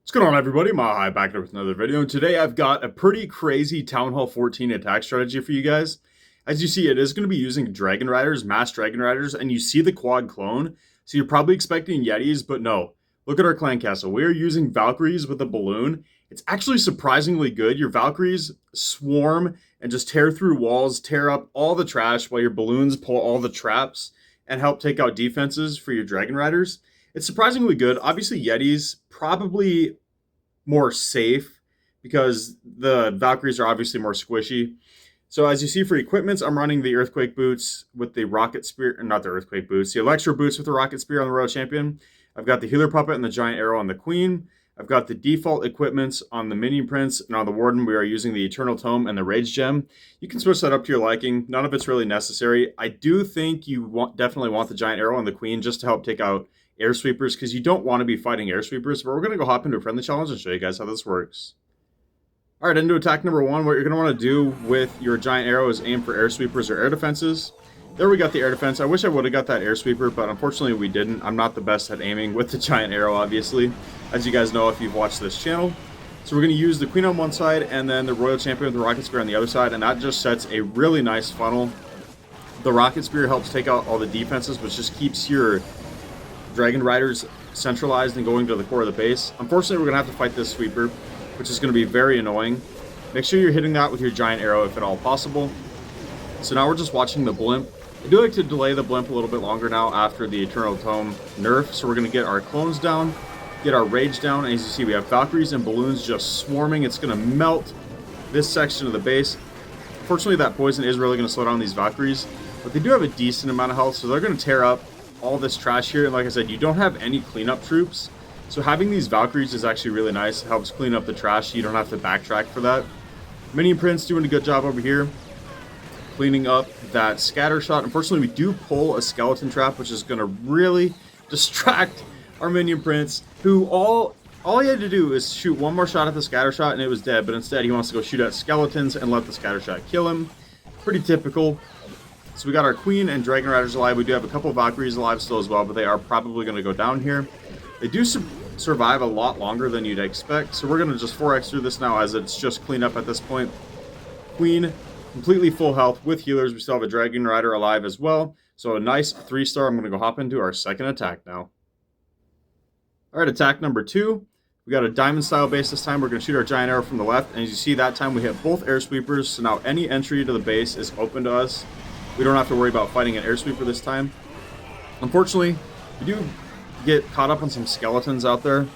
What's going on, everybody? Mahai back here with another video, and today I've got a pretty crazy Town Hall 14 attack strategy for you guys. As you see, it is going to be using Dragon Riders, Mass Dragon Riders, and you see the quad clone, so you're probably expecting Yetis, but no. Look at our clan castle. We are using Valkyries with a balloon. It's actually surprisingly good. Your Valkyries swarm and just tear through walls, tear up all the trash, while your balloons pull all the traps and help take out defenses for your Dragon Riders. It's surprisingly good. Obviously, Yetis probably more safe because the Valkyries are obviously more squishy. So as you see for equipments, I'm running the Earthquake boots with the Rocket Spear, not the Earthquake boots, the Electro boots with the Rocket Spear on the Royal Champion. I've got the Healer Puppet and the Giant Arrow on the Queen. I've got the default equipments on the Minion Prince, and on the Warden we are using the Eternal Tome and the Rage Gem. You can switch that up to your liking. None of it's really necessary. I do think you definitely want the Giant Arrow on the Queen just to help take out air sweepers, because you don't want to be fighting air sweepers. But we're going to go hop into a friendly challenge and show you guys how this works. All right, into attack number one. What you're going to want to do with your Giant Arrow is aim for air sweepers or air defenses. There we got the air defense. I wish I would have got that air sweeper, but unfortunately we didn't. I'm not the best at aiming with the Giant Arrow, obviously, as you guys know if you've watched this channel. So we're going to use the Queen on one side and then the Royal Champion with the Rocket Spear on the other side, and that just sets a really nice funnel. The Rocket Spear helps take out all the defenses, which just keeps your Dragon Riders centralized and going to the core of the base. Unfortunately, we're going to have to fight this sweeper, which is going to be very annoying. Make sure you're hitting that with your Giant Arrow if at all possible. So now we're just watching the blimp. I do like to delay the blimp a little bit longer now after the Eternal Tome nerf. So we're going to get our clones down, get our rage down, and as you see, we have Valkyries and balloons just swarming. It's going to melt this section of the base. Unfortunately, that poison is really going to slow down these Valkyries, but they do have a decent amount of health, so they're going to tear up all this trash here. And like I said, you don't have any cleanup troops, so having these Valkyries is actually really nice. It helps clean up the trash, so you don't have to backtrack for that. Minion Prince doing a good job over here cleaning up that scatter shot. Unfortunately, we do pull a skeleton trap, which is going to really distract our Minion Prince, who all he had to do is shoot one more shot at the scatter shot and it was dead, but instead he wants to go shoot at skeletons and let the scatter shot kill him. Pretty typical. So we got our Queen and Dragon Riders alive. We do have a couple of Valkyries alive still as well, but they are probably going to go down here. They do survive a lot longer than you'd expect, so we're going to just 4x through this now as it's just cleanup at this point. Queen, completely full health with healers. We still have a Dragon Rider alive as well. So a nice 3-star. I'm going to go hop into our second attack now. Alright, attack number 2. We got a diamond style base this time. We're going to shoot our Giant Arrow from the left, and as you see, that time we hit both air sweepers, so now any entry to the base is open to us. We don't have to worry about fighting an air sweeper this time. Unfortunately, we do get caught up on some skeletons out there,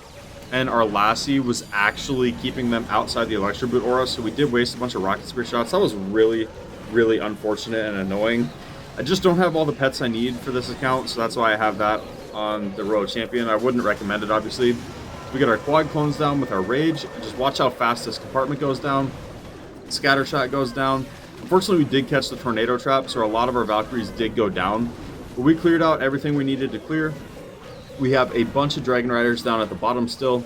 and our Lassie was actually keeping them outside the Electro Boot aura, so we did waste a bunch of Rocket Spear shots. That was really, really unfortunate and annoying. I just don't have all the pets I need for this account, so that's why I have that on the Royal Champion. I wouldn't recommend it, obviously. We get our quad clones down with our Rage, and just watch how fast this compartment goes down. Scatter shot goes down. Unfortunately, we did catch the tornado trap, so a lot of our Valkyries did go down. But we cleared out everything we needed to clear. We have a bunch of Dragon Riders down at the bottom still.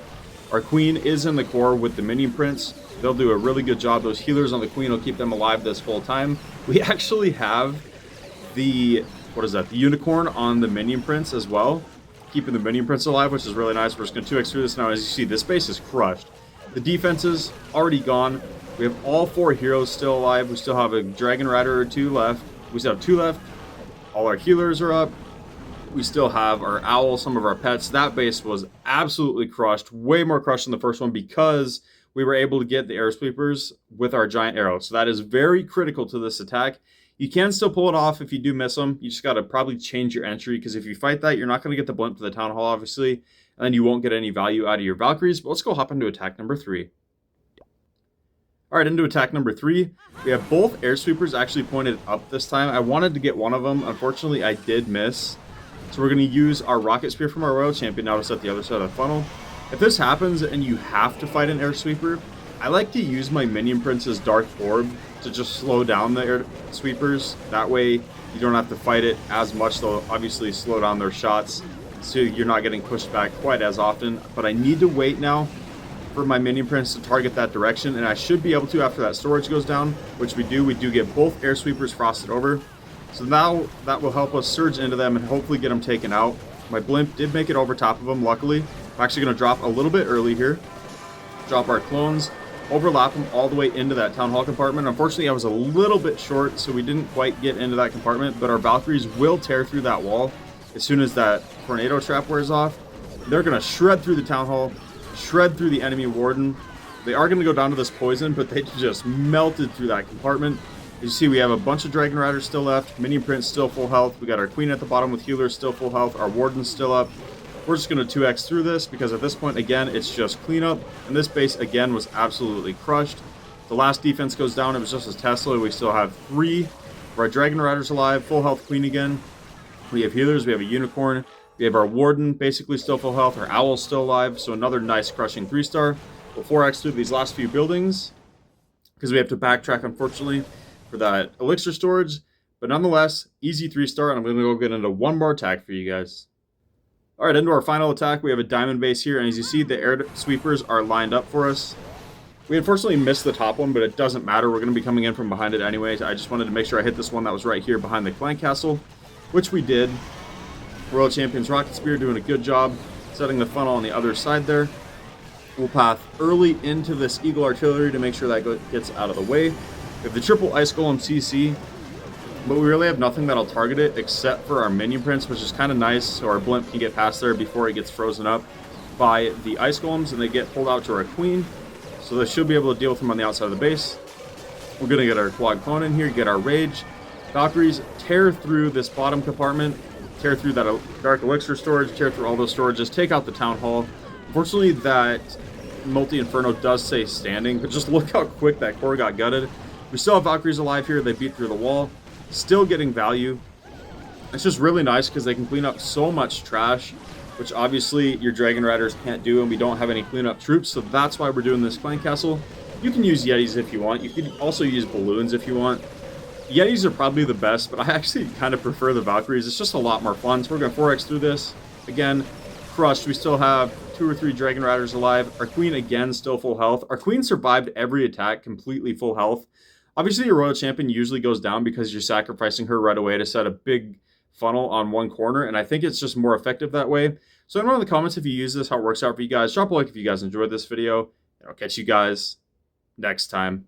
Our Queen is in the core with the Minion Prince. They'll do a really good job. Those healers on the Queen will keep them alive this whole time. We actually have the, the Unicorn on the Minion Prince as well, keeping the Minion Prince alive, which is really nice. We're just going to 2x through this now. As you see, this base is crushed. The defense is already gone. We have all 4 heroes still alive. We still have a Dragon Rider or 2 left. We still have 2 left. All our healers are up. We still have our Owl, some of our pets. That base was absolutely crushed. Way more crushed than the first one because we were able to get the air sweepers with our Giant Arrow. So that is very critical to this attack. You can still pull it off if you do miss them. You just got to probably change your entry, because if you fight that, you're not going to get the blimp to the Town Hall, obviously. And then you won't get any value out of your Valkyries. But let's go hop into attack number 3. Alright, into attack number 3. We have both air sweepers actually pointed up this time. I wanted to get one of them. Unfortunately, I did miss. So we're going to use our Rocket Spear from our Royal Champion now to set the other side of the funnel. If this happens and you have to fight an air sweeper, I like to use my Minion Prince's Dark Orb to just slow down the air sweepers. That way you don't have to fight it as much. They'll obviously slow down their shots, so you're not getting pushed back quite as often. But I need to wait now for my Minion Prince to target that direction, and I should be able to after that storage goes down, which we do. We do get both air sweepers frosted over. So now that will help us surge into them and hopefully get them taken out. My blimp did make it over top of them, luckily. I'm actually going to drop a little bit early here. Drop our clones, overlap them all the way into that Town Hall compartment. Unfortunately, I was a little bit short, so we didn't quite get into that compartment, but our Valkyries will tear through that wall as soon as that tornado trap wears off. They're going to shred through the Town Hall, shred through the enemy Warden. They are going to go down to this poison, but they just melted through that compartment. As you see, we have a bunch of Dragon Riders still left, Minion Prince still full health, we got our Queen at the bottom with healers still full health, our Warden's still up. We're just going to 2x through this because at this point, again, it's just cleanup. And this base, again, was absolutely crushed. The last defense goes down. It was just a Tesla. We still have 3 of our Dragon Riders alive. Full health Queen again. We have healers. We have a Unicorn. We have our Warden basically still full health. Our Owl's still alive. So another nice crushing 3-star. We'll 4x through these last few buildings because we have to backtrack, unfortunately, for that elixir storage. But nonetheless, easy 3-star. And I'm going to go get into one more attack for you guys. Alright, into our final attack, we have a diamond base here, and as you see, the air sweepers are lined up for us. We unfortunately missed the top one, but it doesn't matter. We're going to be coming in from behind it anyways. I just wanted to make sure I hit this one that was right here behind the clan castle, which we did. Royal Champions Rocket Spear doing a good job setting the funnel on the other side there. We'll path early into this Eagle Artillery to make sure that gets out of the way. We have the triple Ice Golem CC. But we really have nothing that'll target it except for our Minion Prince, which is kind of nice, so our Blimp can get past there before it gets frozen up by the Ice Golems, and they get pulled out to our Queen. So they should be able to deal with them on the outside of the base. We're going to get our Quad Clone in here, get our Rage. Valkyries tear through this bottom compartment, tear through that Dark Elixir storage, tear through all those storages, take out the Town Hall. Unfortunately, that Multi-Inferno does stay standing, but just look how quick that core got gutted. We still have Valkyries alive here, they beat through the wall. Still getting value. It's just really nice because they can clean up so much trash, which obviously your Dragon Riders can't do, and we don't have any cleanup troops, so that's why we're doing this clan castle. You can use Yetis if you want. You could also use balloons if you want. Yetis are probably the best, but I actually kind of prefer the Valkyries. It's just a lot more fun, so we're going to 4x through this. Again, crushed. We still have 2 or 3 Dragon Riders alive. Our Queen, again, still full health. Our Queen survived every attack completely full health. Obviously, your Royal Champion usually goes down because you're sacrificing her right away to set a big funnel on one corner, and I think it's just more effective that way. So let me know in the comments if you use this, how it works out for you guys. Drop a like if you guys enjoyed this video, and I'll catch you guys next time.